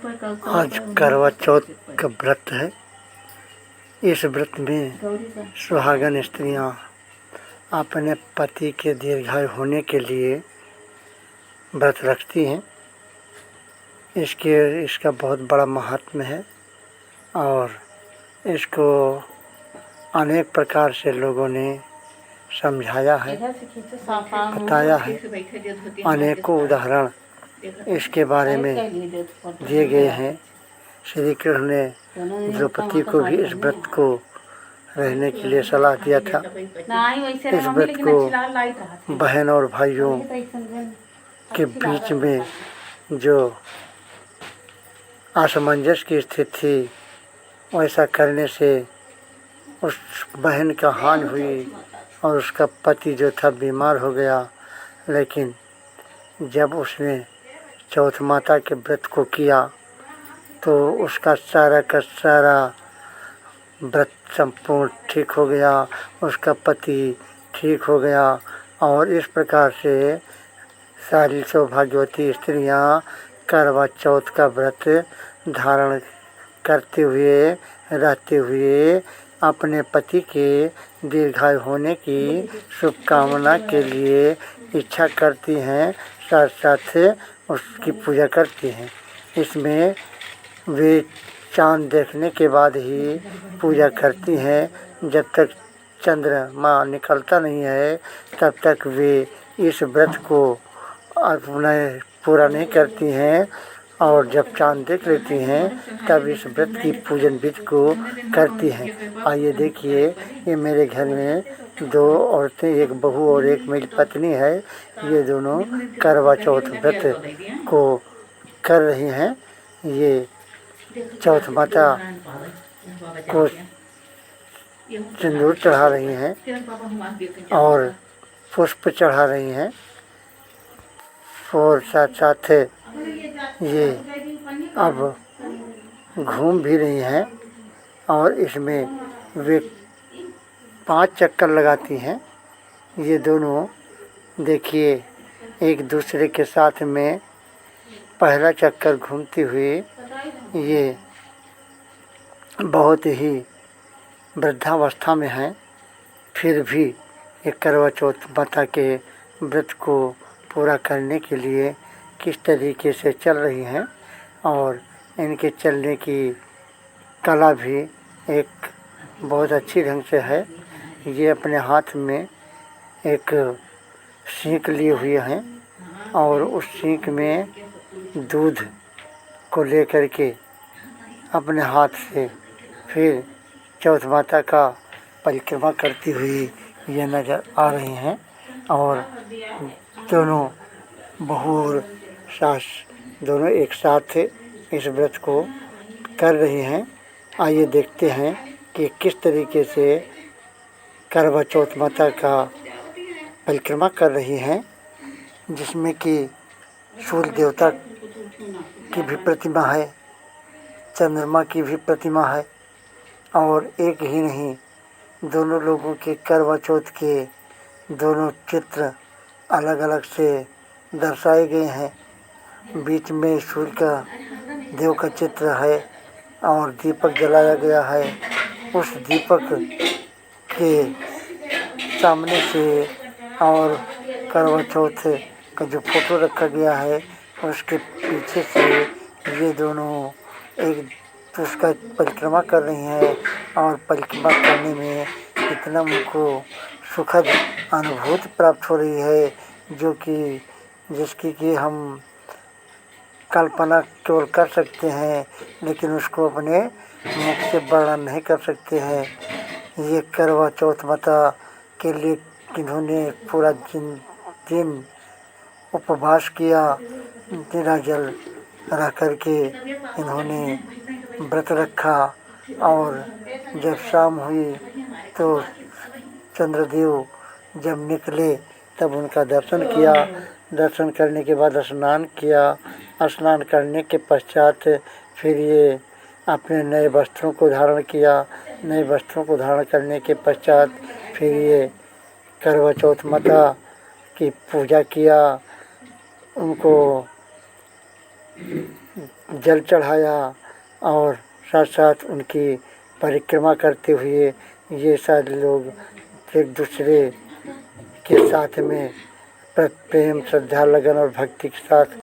आज करवा चौथ का व्रत है। इस व्रत में सुहागन स्त्रियां अपने पति के दीर्घायु के लिए व्रत रखती हैं। इसका बहुत बड़ा महात्म्य है और इसको अनेक प्रकार से लोगों ने समझाया है, बताया है। अनेकों उदाहरण इसके बारे में दिए गए हैं। श्री कृष्ण ने द्रौपदी को भी इस व्रत को रहने के लिए सलाह दिया था। इस व्रत को बहन और भाइयों के बीच में जो असमंजस की स्थिति थी, वैसा करने से उस बहन का हानि हुई और उसका पति जो था बीमार हो गया। लेकिन जब उसने चौथ माता के व्रत को किया तो उसका सारा का सारा व्रत संपूर्ण ठीक हो गया, उसका पति ठीक हो गया। और इस प्रकार से सारी सौभाग्यवती स्त्रियां करवा चौथ का व्रत धारण करते हुए रहते हुए अपने पति के दीर्घायु होने की शुभकामना के लिए इच्छा करती हैं, साथ साथ उसकी पूजा करती हैं। इसमें वे चाँद देखने के बाद ही पूजा करती हैं। जब तक चंद्रमा निकलता नहीं है तब तक वे इस व्रत को अपना पूरा नहीं करती हैं और जब चाँद देख लेती हैं तब इस व्रत की पूजन विधि को करती हैं। आइए देखिए, ये मेरे घर में दो औरतें, एक बहू और एक मेरी पत्नी है। ये दोनों करवा चौथ व्रत को कर रही हैं। ये चौथ माता को सिंदूर चढ़ा रही हैं और पुष्प चढ़ा रही हैं और साथ साथ ये अब घूम भी रही हैं और इसमें वे 5 चक्कर लगाती हैं। ये दोनों देखिए एक दूसरे के साथ में पहला चक्कर घूमती हुई ये बहुत ही वृद्धावस्था में हैं, फिर भी ये करवा चौथ माता के व्रत को पूरा करने के लिए किस तरीके से चल रही हैं और इनके चलने की कला भी एक बहुत अच्छी ढंग से है। ये अपने हाथ में एक सींक लिए हुए हैं और उस सींक में दूध को लेकर के अपने हाथ से फिर चौथ माता का परिक्रमा करती हुई ये नज़र आ रही हैं और दोनों बहू और सास दोनों एक साथ इस व्रत को कर रही हैं। आइए देखते हैं कि किस तरीके से करवा चौथ माता का परिक्रमा कर रही हैं, जिसमें कि सूर्य देवता की भी प्रतिमा है, चंद्रमा की भी प्रतिमा है और एक ही नहीं, दोनों लोगों के करवा चौथ के दोनों चित्र अलग अलग से दर्शाए गए हैं। बीच में सूर्य का देव का चित्र है और दीपक जलाया गया है। उस दीपक के सामने से और करवा चौथ का जो फोटो रखा गया है उसके पीछे से ये दोनों एक उसका परिक्रमा कर रही हैं और परिक्रमा करने में इतना मुझको सुखद अनुभूति प्राप्त हो रही है जो कि जिसकी कि हम कल्पना केवल कर सकते हैं, लेकिन उसको अपने मुख से वर्णन नहीं कर सकते हैं। ये करवा चौथ माता के लिए इन्होंने पूरा दिन उपवास किया, निराजल रह कर के इन्होंने व्रत रखा और जब शाम हुई तो चंद्रदेव जब निकले तब उनका दर्शन किया। दर्शन करने के बाद स्नान किया। स्नान करने के पश्चात फिर ये अपने नए वस्त्रों को धारण किया। नए वस्त्रों को धारण करने के पश्चात फिर ये करवा चौथ माता की पूजा किया। उनको जल चढ़ाया और साथ साथ उनकी परिक्रमा करते हुए ये सारे लोग एक दूसरे के साथ में प्रेम, श्रद्धा, लगन और भक्ति के साथ